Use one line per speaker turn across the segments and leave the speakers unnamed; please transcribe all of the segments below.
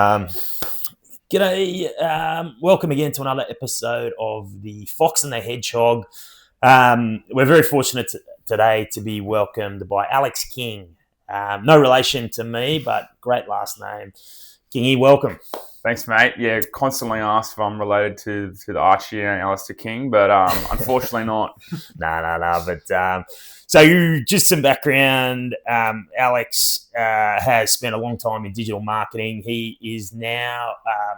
Um, G'day. Welcome again to another episode of the Fox and the Hedgehog. We're very fortunate today to be welcomed by Alex King. No relation to me, but great last name. Kingy, welcome.
Thanks, mate. Yeah, constantly asked if I'm related to the Archie and Alistair King, but unfortunately not.
No. But so just some background. Alex has spent a long time in digital marketing. He is now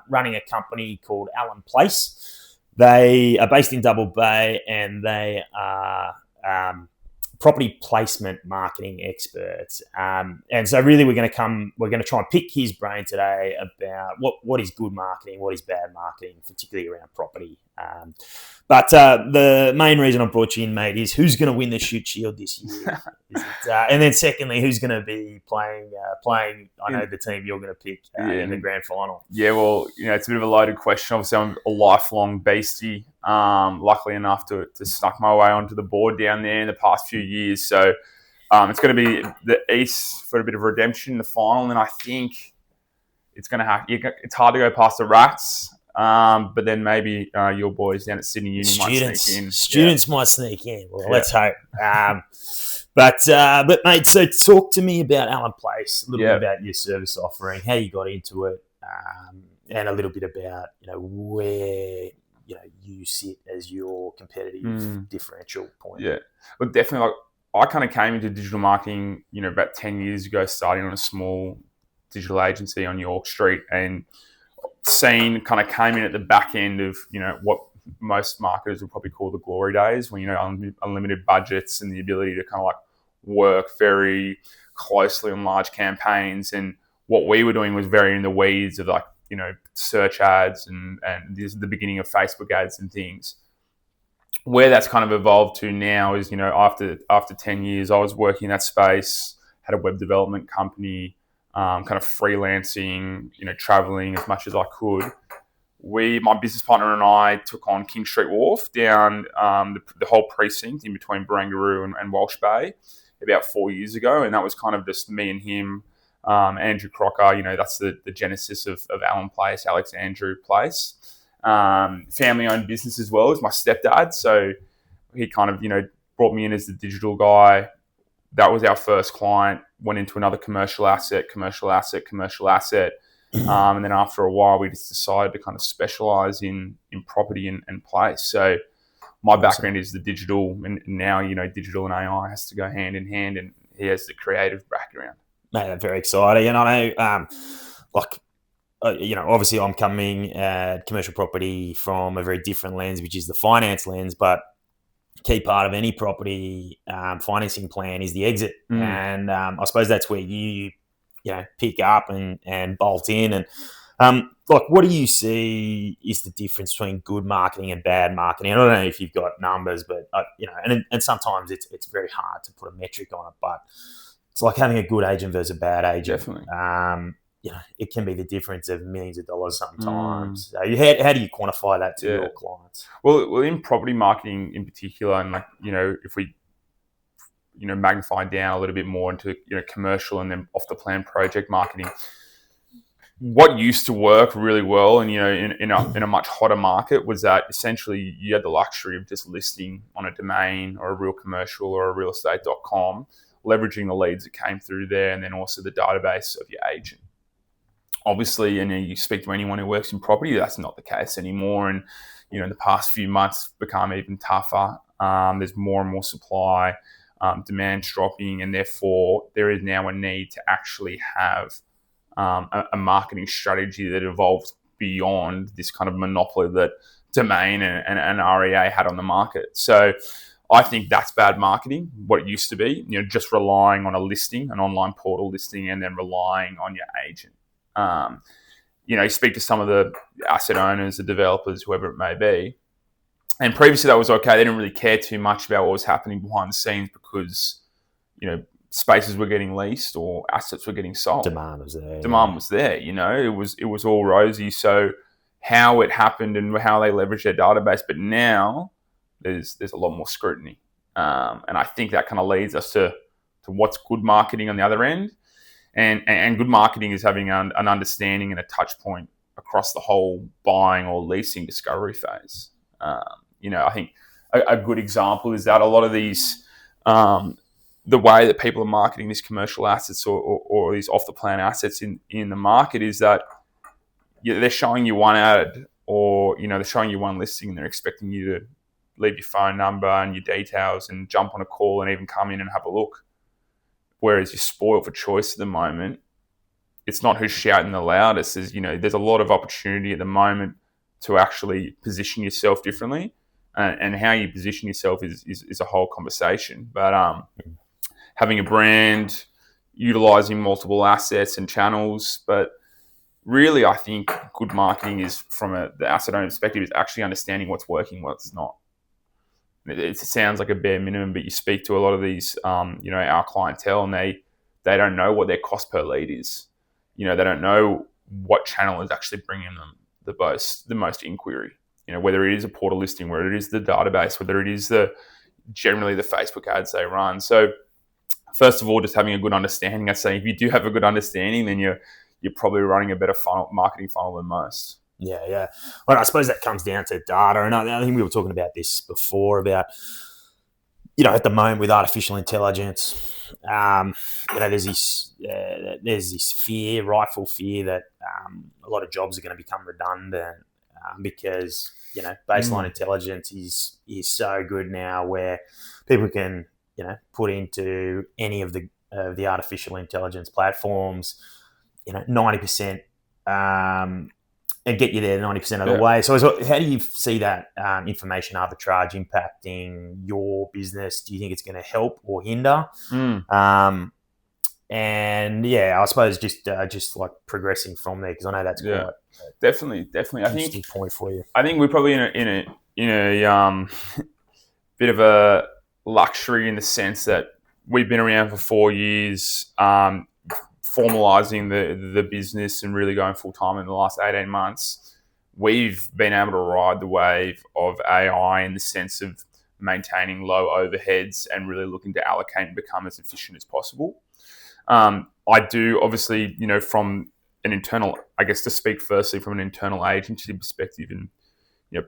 running a company called Allen Place. They are based in Double Bay, and they are property placement marketing experts. And so really we're going to try and pick his brain today about what is good marketing, what is bad marketing, particularly around property. But the main reason I brought you in, mate, is who's going to win the Shoot Shield this year? And then secondly, who's going to be playing, I know the team you're going to pick in the grand final.
Yeah, well, it's a bit of a loaded question. Obviously, I'm a lifelong beastie. Luckily enough to snuck my way onto the board down there in the past few years. So it's going to be the East for a bit of redemption in the final. And I think it's going to have, it's hard to go past the Rats. But then maybe your boys down at Sydney Uni might sneak in.
Students might sneak in. Well, let's hope. But mate, so talk to me about Allen Place, a little bit about your service offering, how you got into it, and a little bit about where you sit as your competitive differential point.
Yeah, well, definitely. I kind of came into digital marketing, about 10 years ago, starting on a small digital agency on York Street, and scene kind of came in at the back end of what most marketers would probably call the glory days, when unlimited budgets and the ability to kind of work very closely on large campaigns. And what we were doing was very in the weeds of search ads and this is the beginning of Facebook ads and things. Where that's kind of evolved to now is after 10 years I was working in that space, had a web development company, kind of freelancing, traveling as much as I could. My business partner and I took on King Street Wharf down the whole precinct in between Barangaroo and Walsh Bay about 4 years ago. And that was kind of just me and him, Andrew Crocker, that's the genesis of Allen Place, Alex Andrew Place. Family-owned business as well as my stepdad. So he kind of, brought me in as the digital guy. That was our first client, went into another commercial asset. And then after a while, we just decided to kind of specialize in property and place. So my background is the digital, and now, digital and AI has to go hand in hand, and he has the creative background.
Mate, that's very exciting. And I know, obviously I'm coming at commercial property from a very different lens, which is the finance lens, but key part of any property financing plan is the exit. And I suppose that's where you pick up and bolt in. And what do you see is the difference between good marketing and bad marketing? I don't know if you've got numbers, but and sometimes it's very hard to put a metric on it, but it's like having a good agent versus a bad agent.
Definitely.
It can be the difference of millions of dollars sometimes. So how do you quantify that to your clients?
Well, in property marketing in particular, and if we magnify down a little bit more into commercial and then off the plan project marketing, what used to work really well and in a much hotter market was that essentially you had the luxury of just listing on a domain or a real commercial or a realestate.com, leveraging the leads that came through there, and then also the database of your agent. Obviously, you speak to anyone who works in property, that's not the case anymore. And, in the past few months become even tougher. There's more and more supply, demand's dropping, and therefore there is now a need to actually have a marketing strategy that evolves beyond this kind of monopoly that Domain and REA had on the market. So I think that's bad marketing, what it used to be, just relying on a listing, an online portal listing, and then relying on your agent. You speak to some of the asset owners, the developers, whoever it may be, and previously that was okay. They didn't really care too much about what was happening behind the scenes because, spaces were getting leased or assets were getting sold.
Demand was there.
It was all rosy. So how it happened and how they leveraged their database, but now there's a lot more scrutiny, and I think that kind of leads us to what's good marketing on the other end. And good marketing is having an understanding and a touch point across the whole buying or leasing discovery phase. I think a good example is that a lot of these, the way that people are marketing these commercial assets or these off the plan assets in the market is that they're showing you one ad, or they're showing you one listing, and they're expecting you to leave your phone number and your details and jump on a call and even come in and have a look. Whereas you're spoiled for choice at the moment. It's not who's shouting the loudest. There's a lot of opportunity at the moment to actually position yourself differently, and how you position yourself is a whole conversation. But having a brand, utilizing multiple assets and channels, but really, I think good marketing is, from the asset owner perspective, is actually understanding what's working, what's not. It sounds like a bare minimum, but you speak to a lot of these, our clientele, and they don't know what their cost per lead is. They don't know what channel is actually bringing them the most inquiry. Whether it is a portal listing, whether it is the database, whether it is generally the Facebook ads they run. So first of all, just having a good understanding. I say if you do have a good understanding, then you're probably running a better marketing funnel than most.
Yeah. Well, I suppose that comes down to data. And I think we were talking about this before about, at the moment with artificial intelligence, there's this fear, rightful fear that a lot of jobs are going to become redundant because, baseline intelligence is so good now where people can, put into any of the artificial intelligence platforms, 90%, and get you there 90% of the way. So how do you see that information arbitrage impacting your business? Do you think it's going to help or hinder? And I suppose just like progressing from there, because I know that's quite
definitely. I think
point for you.
I think we're probably in a bit of a luxury in the sense that we've been around for 4 years. Formalizing the business and really going full time in the last 18 months, we've been able to ride the wave of AI in the sense of maintaining low overheads and really looking to allocate and become as efficient as possible. I do obviously, from an internal, I guess to speak firstly from an internal agency perspective, and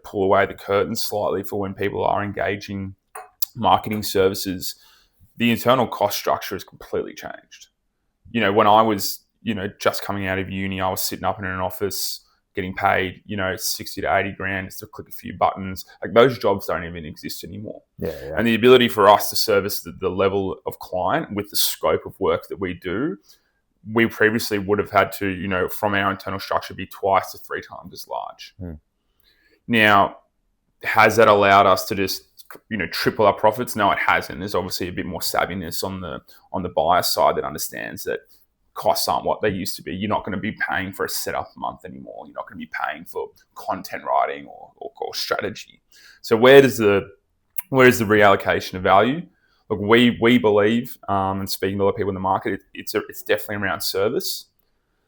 pull away the curtain slightly for when people are engaging marketing services, the internal cost structure has completely changed. When I was, just coming out of uni, I was sitting up in an office getting paid, 60 to 80 grand just to click a few buttons. Like, those jobs don't even exist anymore.
Yeah.
And the ability for us to service the level of client with the scope of work that we do, we previously would have had to, from our internal structure, be 2 to 3 times as large. Now, has that allowed us to just triple our profits? No, it hasn't. There's obviously a bit more savviness on the buyer side that understands that costs aren't what they used to be. You're not going to be paying for a setup month anymore. You're not going to be paying for content writing or strategy. So where's the reallocation of value? Look, we believe, and speaking to a lot of people in the market, it's definitely around service.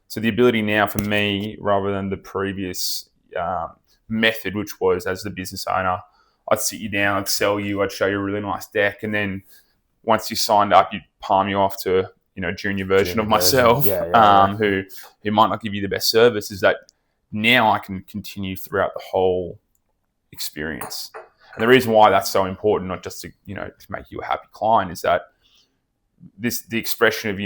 So the ability now for me, rather than the previous method, which was as the business owner, I'd sit you down, I'd sell you, I'd show you a really nice deck, and then once you signed up, you'd palm you off to junior version of myself, who might not give you the best service. Is that now I can continue throughout the whole experience. And the reason why that's so important, not just to make you a happy client, is that the expression of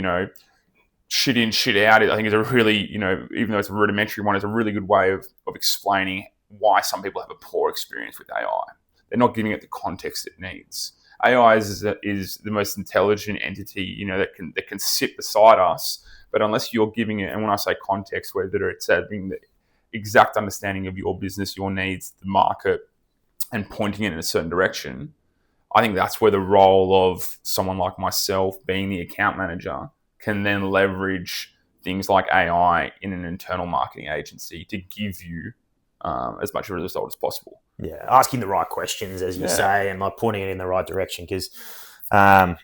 shit in, shit out, I think is a really, even though it's a rudimentary one, is a really good way of explaining why some people have a poor experience with AI. They're not giving it the context it needs. AI is the most intelligent entity, that can sit beside us. But unless you're giving it, and when I say context, whether it's having the exact understanding of your business, your needs, the market, and pointing it in a certain direction, I think that's where the role of someone like myself, being the account manager, can then leverage things like AI in an internal marketing agency to give you as much of a result as possible.
Yeah, asking the right questions, as you say, and like pointing it in the right direction, because the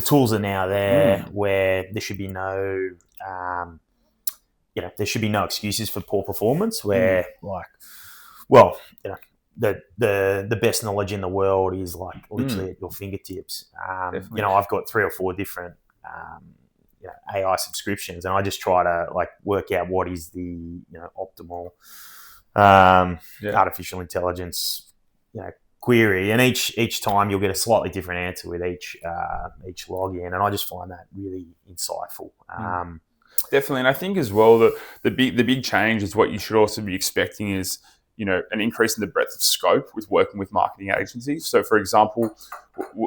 tools are now there where there should be no excuses for poor performance. Where the best knowledge in the world is like literally at your fingertips. I've got 3 or 4 different AI subscriptions, and I just try to like work out what is the optimal artificial intelligence query, and each time you'll get a slightly different answer with each login, and I just find that really insightful.
Definitely, and I think as well that the big change is what you should also be expecting is an increase in the breadth of scope with working with marketing agencies. So, for example,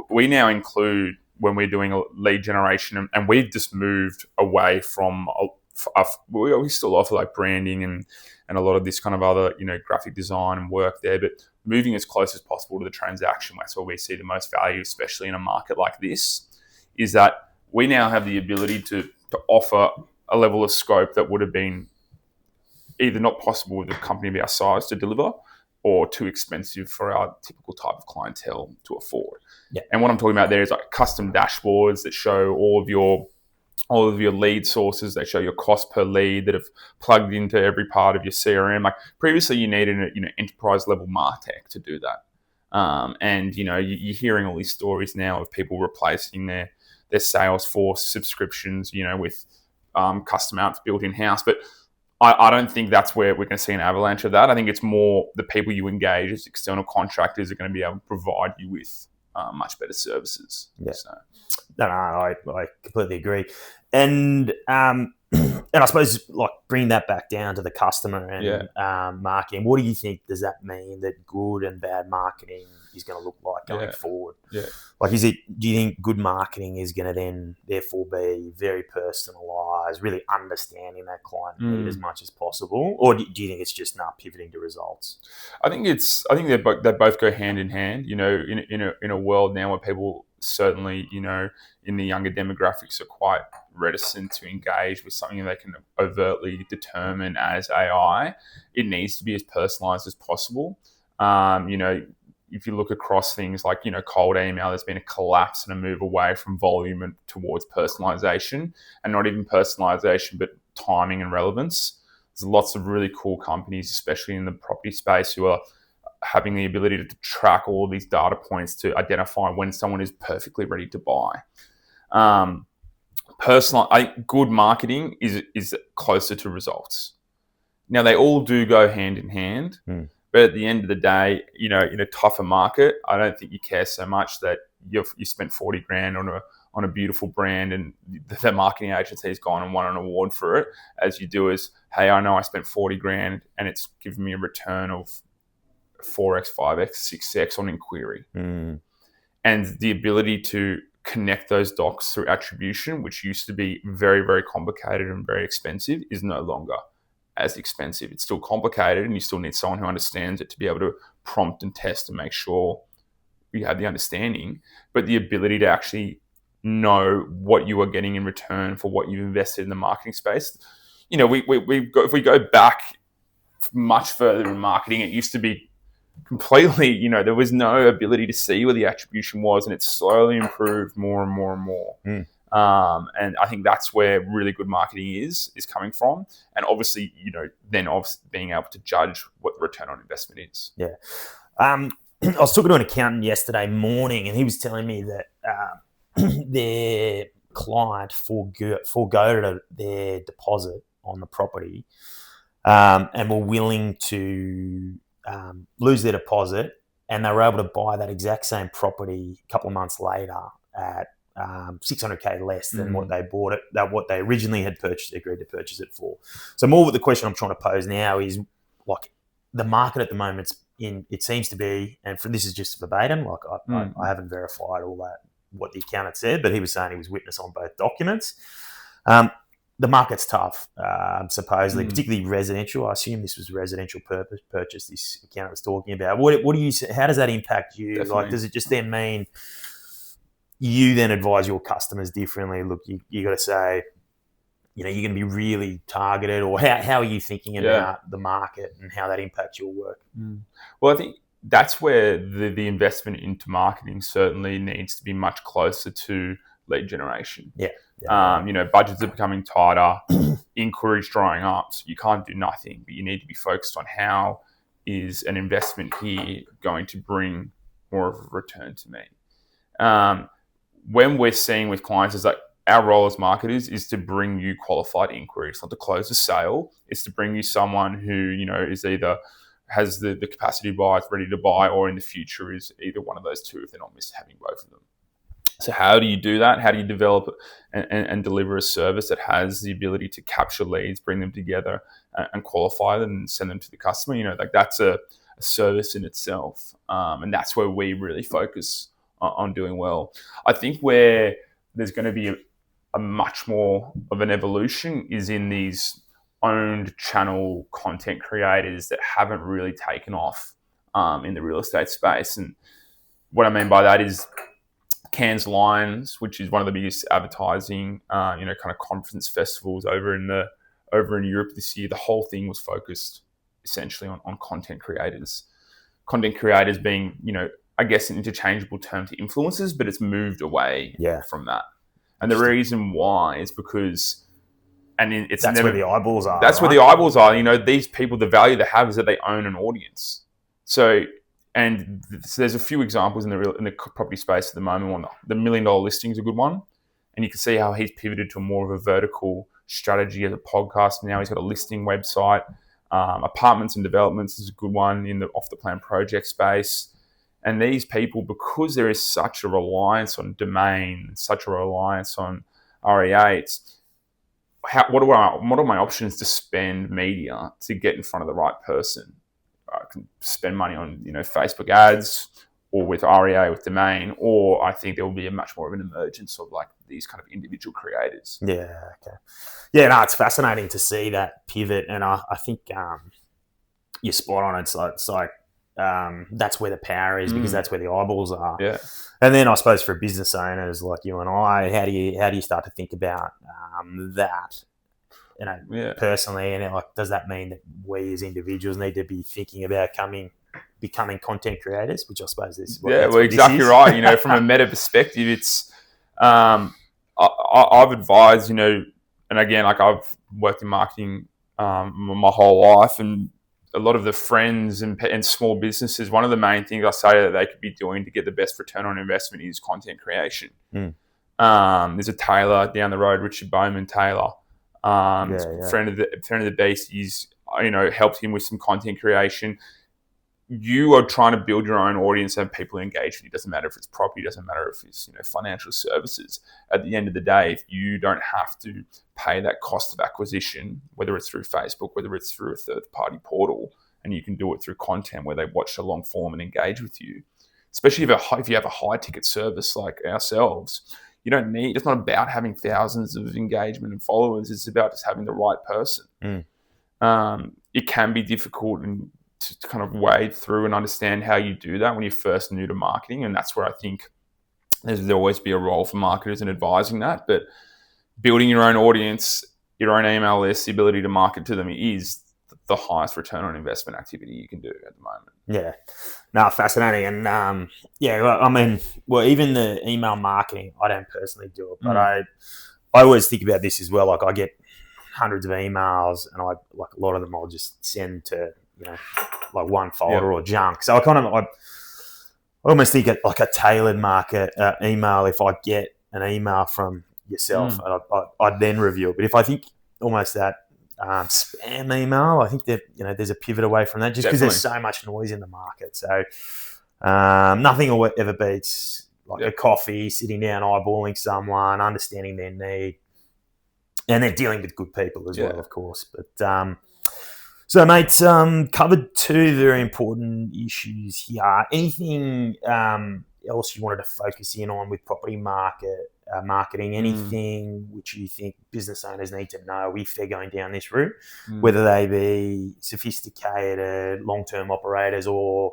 we now include when we're doing a lead generation, and we've just moved away from. We still offer like branding and a lot of this kind of other graphic design and work there, but moving as close as possible to the transaction. That's where we see the most value, especially in a market like this, is that we now have the ability to offer a level of scope that would have been either not possible with a company of our size to deliver, or too expensive for our typical type of clientele to afford.
Yeah.
And what I'm talking about there is like custom dashboards that show all of your lead sources. They show your cost per lead that have plugged into every part of your CRM. Like previously, you needed an enterprise level MarTech to do that. And you're hearing all these stories now of people replacing their Salesforce subscriptions, with custom apps built in house. But I don't think that's where we're going to see an avalanche of that. I think it's more the people you engage as external contractors are going to be able to provide you with much better services.
Yeah.
So.
No, I completely agree. And and I suppose like bring that back down to the customer and marketing. What do you think does that mean that good and bad marketing is going to look like going forward?
Yeah.
Like, do you think good marketing is going to then therefore be very personalised, really understanding that client need as much as possible, or do you think it's just not pivoting to results?
I think they both go hand in hand. In a world now where people certainly, in the younger demographics are quite reticent to engage with something they can overtly determine as AI, it needs to be as personalised as possible. If you look across things like, cold email, there's been a collapse and a move away from volume and towards personalization, and not even personalization, but timing and relevance. There's lots of really cool companies, especially in the property space, who are having the ability to track all of these data points to identify when someone is perfectly ready to buy. I think good marketing is closer to results. Now, they all do go hand in hand. But at the end of the day, in a tougher market, I don't think you care so much that you spent 40 grand on a beautiful brand and the marketing agency has gone and won an award for it, as you do as, hey, I know I spent 40 grand and it's given me a return of 4x, 5x, 6x on inquiry. And the ability to connect those docs through attribution, which used to be very, very complicated and very expensive, is no longer as expensive. It's still complicated and you still need someone who understands it to be able to prompt and test and make sure you have the understanding, but the ability to actually know what you are getting in return for what you've invested in the marketing space. If we go back much further in marketing, it used to be completely, there was no ability to see where the attribution was, and it's slowly improved more and more and more. And I think that's where really good marketing is coming from. And obviously, then being able to judge what the return on investment is.
Yeah. I was talking to an accountant yesterday morning, and he was telling me that their client forgoed their deposit on the property and were willing to lose their deposit, and they were able to buy that exact same property a couple of months later at $600K less than what they bought it, what they originally had agreed to purchase it for. So more what the question I'm trying to pose now is, like, the market at the moment, it seems to be, and this is just verbatim, like I haven't verified all that, what the accountant said, but he was saying he was witness on both documents. The market's tough, supposedly, particularly residential. I assume this was residential purchase this accountant was talking about. What do you? How does that impact you?
Definitely.
Like, does it just then mean you then advise your customers differently? Look, you got to say, you're going to be really targeted, or how are you thinking about the market and how that impacts your work?
Well, I think that's where the investment into marketing certainly needs to be much closer to lead generation. Budgets are becoming tighter, inquiries drying up, so you can't do nothing, but you need to be focused on how is an investment here going to bring more of a return to me. When we're seeing with clients is like, our role as marketers is to bring you qualified inquiries, not to close a sale. It's to bring you someone who, is either has the capacity to buy, is ready to buy, or in the future is either one of those two if they're not having both of them. So how do you do that? How do you develop and deliver a service that has the ability to capture leads, bring them together, and qualify them and send them to the customer? That's a service in itself, and that's where we really focus on doing well. I think where there's going to be a much more of an evolution is in these owned channel content creators that haven't really taken off in the real estate space. And what I mean by that is Cannes Lions, which is one of the biggest advertising, kind of conference festivals over in Europe this year. The whole thing was focused essentially on content creators. Content creators being, I guess an interchangeable term to influencers, but it's moved away from that. And the reason why is because,
that's where the eyeballs are.
That's right? Where the eyeballs are. These people, the value they have is that they own an audience. So there's a few examples in the property space at the moment. The $1 million listing is a good one, and you can see how he's pivoted to more of a vertical strategy as a podcast. Now he's got a listing website. Apartments and developments is a good one in the off the plan project space. And these people, because there is such a reliance on domain, such a reliance on REA, what are my options to spend media to get in front of the right person? I can spend money on Facebook ads or with REA with domain, or I think there will be a much more of an emergence of like these kind of individual creators.
Yeah, okay. Yeah, no, it's fascinating to see that pivot, and I think you're spot on. It's like that's where the power is because that's where the eyeballs are.
Yeah.
And then I suppose for business owners like you and I, how do you start to think about that? Personally, and does that mean that we as individuals need to be thinking about becoming content creators, which I suppose is
exactly right. From a meta perspective, it's I've advised, and again, like I've worked in marketing my whole life, and a lot of the friends and small businesses, one of the main things I say that they could be doing to get the best return on investment is content creation. There's a tailor down the road, Richard Bowman Taylor. Friend of the beast. He's helped him with some content creation. You are trying to build your own audience and people engage with you. It doesn't matter if it's property, doesn't matter if it's financial services. At the end of the day, if you don't have to pay that cost of acquisition, whether it's through Facebook, whether it's through a third-party portal, and you can do it through content where they watch the long form and engage with you, especially if you have a high-ticket service like ourselves. It's not about having thousands of engagement and followers. It's about just having the right person. It can be difficult to kind of wade through and understand how you do that when you're first new to marketing. And that's where I think there'll always be a role for marketers in advising that. But building your own audience, your own email list, the ability to market to them is the highest return on investment activity you can do at the moment.
Yeah. No, fascinating. And even the email marketing, I don't personally do it, but I always think about this as well. Like I get hundreds of emails and a lot of them I'll just send to, like one folder or junk. So I almost think like a tailored market email. If I get an email from yourself, and I'd then review it. But if I think almost that spam email, I think that there's a pivot away from that just because there's so much noise in the market. So nothing will ever beats like a coffee, sitting down, eyeballing someone, understanding their need, and then dealing with good people as well, of course. But so, mate, covered two very important issues here. Anything else you wanted to focus in on with property marketing? Anything which you think business owners need to know if they're going down this route, whether they be sophisticated, long-term operators or,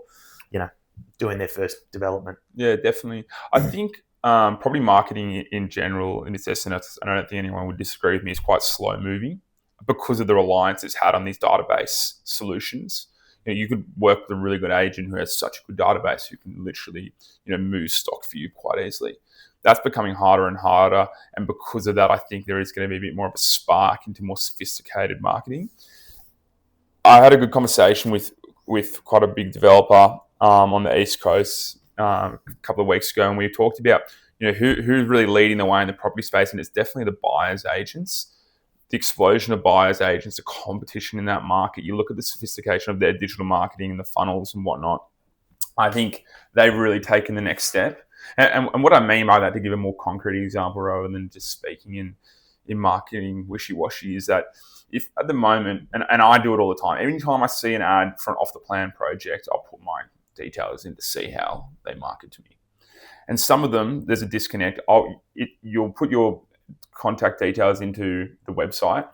doing their first development?
Yeah, definitely. I think property marketing in general, in its essence, I don't think anyone would disagree with me, is quite slow-moving, because of the reliance it's had on these database solutions. You could work with a really good agent who has such a good database who can literally, move stock for you quite easily. That's becoming harder and harder. And because of that, I think there is going to be a bit more of a spark into more sophisticated marketing. I had a good conversation with quite a big developer on the East Coast a couple of weeks ago, and we talked about, who's really leading the way in the property space, and it's definitely the buyers agents. The explosion of buyers agents, the competition in that market. You look at the sophistication of their digital marketing and the funnels and whatnot. I think they've really taken the next step. And what I mean by that, to give a more concrete example rather than just speaking in marketing wishy-washy, is that if at the moment, and I do it all the time, every time I see an ad for an off-the-plan project, I'll put my details in to see how they market to me. And some of them, there's a disconnect. You'll put your contact details into the website,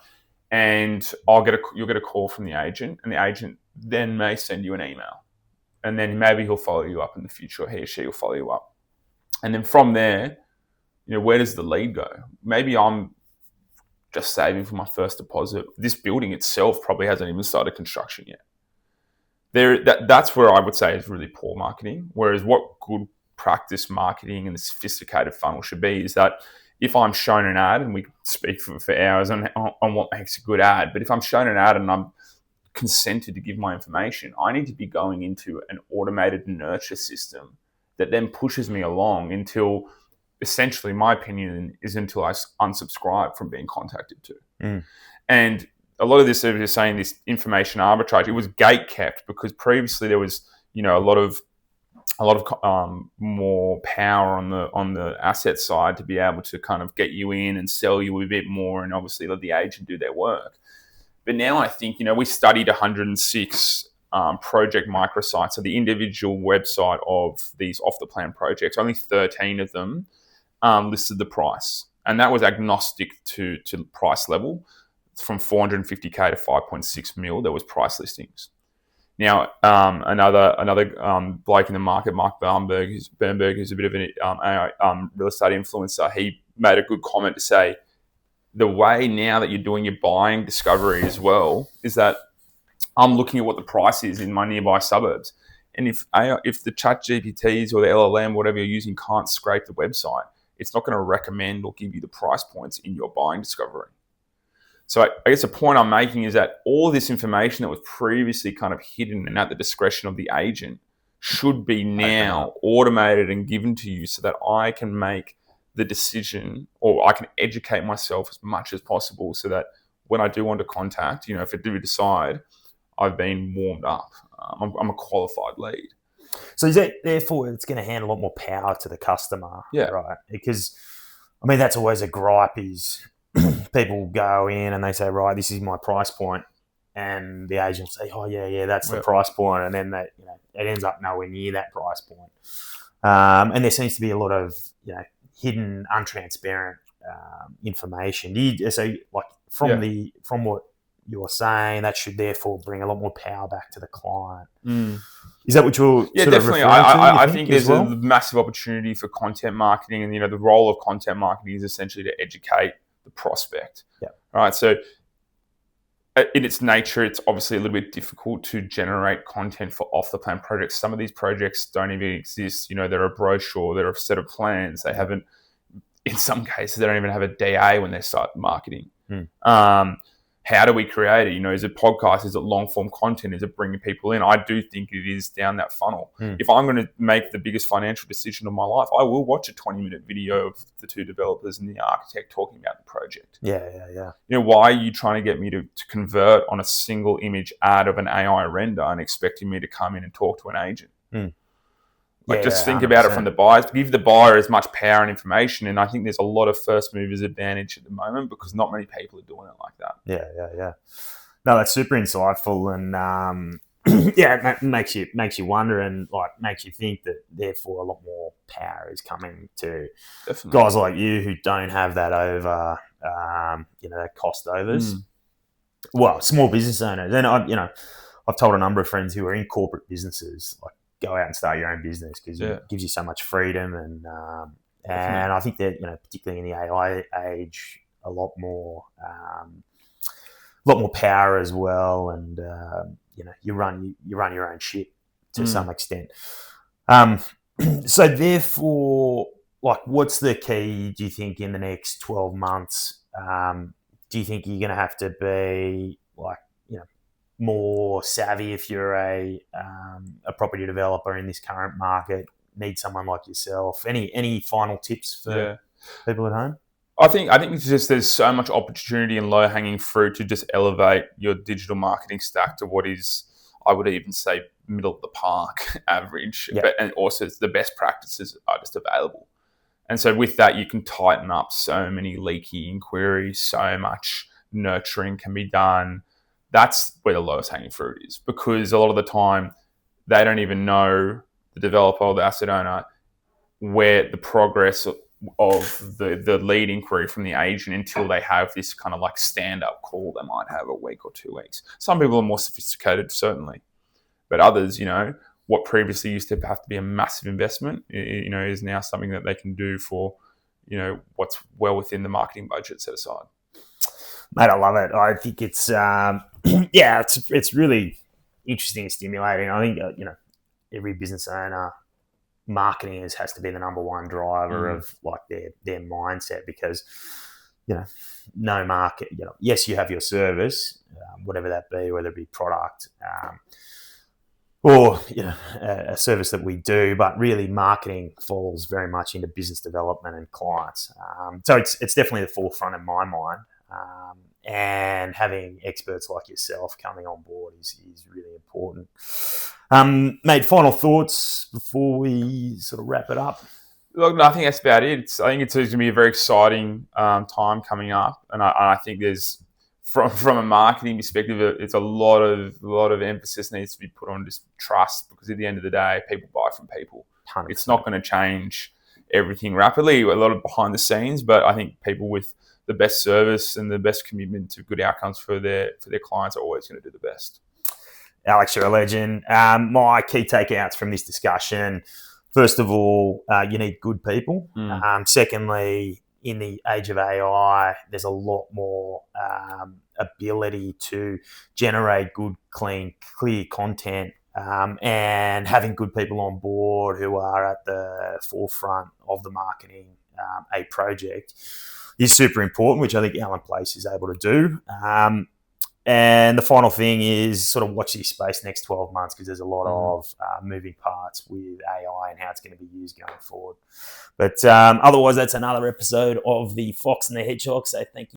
and you'll get a call from the agent, and the agent then may send you an email. And then maybe he'll follow you up in the future, or he or she will follow you up. And then from there, where does the lead go? Maybe I'm just saving for my first deposit. This building itself probably hasn't even started construction yet. That's where I would say is really poor marketing. Whereas what good practice marketing and the sophisticated funnel should be is that if I'm shown an ad, and we speak for hours on what makes a good ad, but if I'm shown an ad and I'm consented to give my information, I need to be going into an automated nurture system that then pushes me along until, essentially, my opinion is until I unsubscribe from being contacted to. And a lot of this, as you're saying, this information arbitrage, it was gate kept because previously there was, a lot of more power on the asset side to be able to kind of get you in and sell you a bit more, and obviously let the agent do their work. But now I think, we studied 106 project microsites, so the individual website of these off-the-plan projects. Only 13 of them listed the price, and that was agnostic to price level. From 450K to 5.6 mil, there was price listings. Now, another bloke in the market, Mark Bernberg, who's a bit of an real estate influencer, he made a good comment to say, the way now that you're doing your buying discovery as well is that I'm looking at what the price is in my nearby suburbs. And if the chat GPTs or the LLM, whatever you're using, can't scrape the website, it's not going to recommend or give you the price points in your buying discovery. So I guess the point I'm making is that all this information that was previously kind of hidden and at the discretion of the agent should be now automated and given to you so that I can make the decision, or I can educate myself as much as possible so that when I do want to contact, if I do decide, I've been warmed up. I'm a qualified lead.
So therefore it's going to hand a lot more power to the customer, right? Because, that's always a gripe is people go in and they say, right, this is my price point. And the agent say, oh, yeah, that's the price point. And then that, it ends up nowhere near that price point. And there seems to be a lot of, hidden, untransparent information. From what you're saying, that should therefore bring a lot more power back to the client. Is that what you're
definitely. I think there's a massive opportunity for content marketing, and the role of content marketing is essentially to educate the prospect.
Yeah.
Right. So in its nature, it's obviously a little bit difficult to generate content for off-the-plan projects. Some of these projects don't even exist. They're a brochure, they're a set of plans. They haven't, in some cases, they don't even have a DA when they start marketing. How do we create it? Is it podcast? Is it long-form content? Is it bringing people in? I do think it is down that funnel. If I'm going to make the biggest financial decision of my life, I will watch a 20-minute video of the two developers and the architect talking about the project.
Yeah.
Why are you trying to get me to convert on a single image ad of an AI render and expecting me to come in and talk to an agent? Think about it from the buyers. Give the buyer as much power and information, and I think there's a lot of first movers advantage at the moment because not many people are doing it like that.
Yeah. No, that's super insightful, and it makes you wonder, and makes you think that therefore a lot more power is coming to guys like you who don't have that over, that cost overs. Well, small business owners, and I've told a number of friends who are in corporate businesses, go out and start your own business because it gives you so much freedom, and I think that particularly in the AI age, a lot more power as well, and you run your own shit to some extent. So therefore, what's the key? Do you think in the next 12 months? Do you think you're going to have to be more savvy if you're a property developer in this current market? need someone like yourself. Any final tips for people at home?
I think it's just there's so much opportunity and low hanging fruit to just elevate your digital marketing stack to what is, I would even say, middle of the park average.
Yep.
And also the best practices are just available. And so with that, you can tighten up so many leaky inquiries, so much nurturing can be done. That's where the lowest hanging fruit is, because a lot of the time they don't even know, the developer or the asset owner, where the progress of the lead inquiry from the agent until they have this kind of like stand-up call they might have a week or 2 weeks. Some people are more sophisticated, certainly. But others, what previously used to have to be a massive investment, is now something that they can do for, what's well within the marketing budget set aside.
Mate, I love it. I think it's, it's really interesting and stimulating. I think, every business owner, marketing has to be the number one driver of like their mindset, because, no market, yes, you have your service, whatever that be, whether it be product, or a service that we do, but really marketing falls very much into business development and clients. So it's definitely the forefront in my mind. And having experts like yourself coming on board is really important. Mate, final thoughts before we sort of wrap it up?
Look, no, I think that's about it. I think it's going to be a very exciting time coming up, and I think there's, from a marketing perspective, it's a lot of emphasis needs to be put on just trust, because at the end of the day, people buy from people.
100%.
It's not going to change everything rapidly. A lot of behind the scenes, but I think people with the best service and the best commitment to good outcomes for their clients are always going to do the best.
Alex, you're a legend. My key takeouts from this discussion: first of all, you need good people. Secondly, in the age of AI, there's a lot more ability to generate good, clean, clear content, and having good people on board who are at the forefront of the marketing a project is super important, which I think Allen Place is able to do. And the final thing is sort of watch this space next 12 months, because there's a lot of moving parts with AI and how it's going to be used going forward. But otherwise, that's another episode of the Fox and the Hedgehog. So thank you.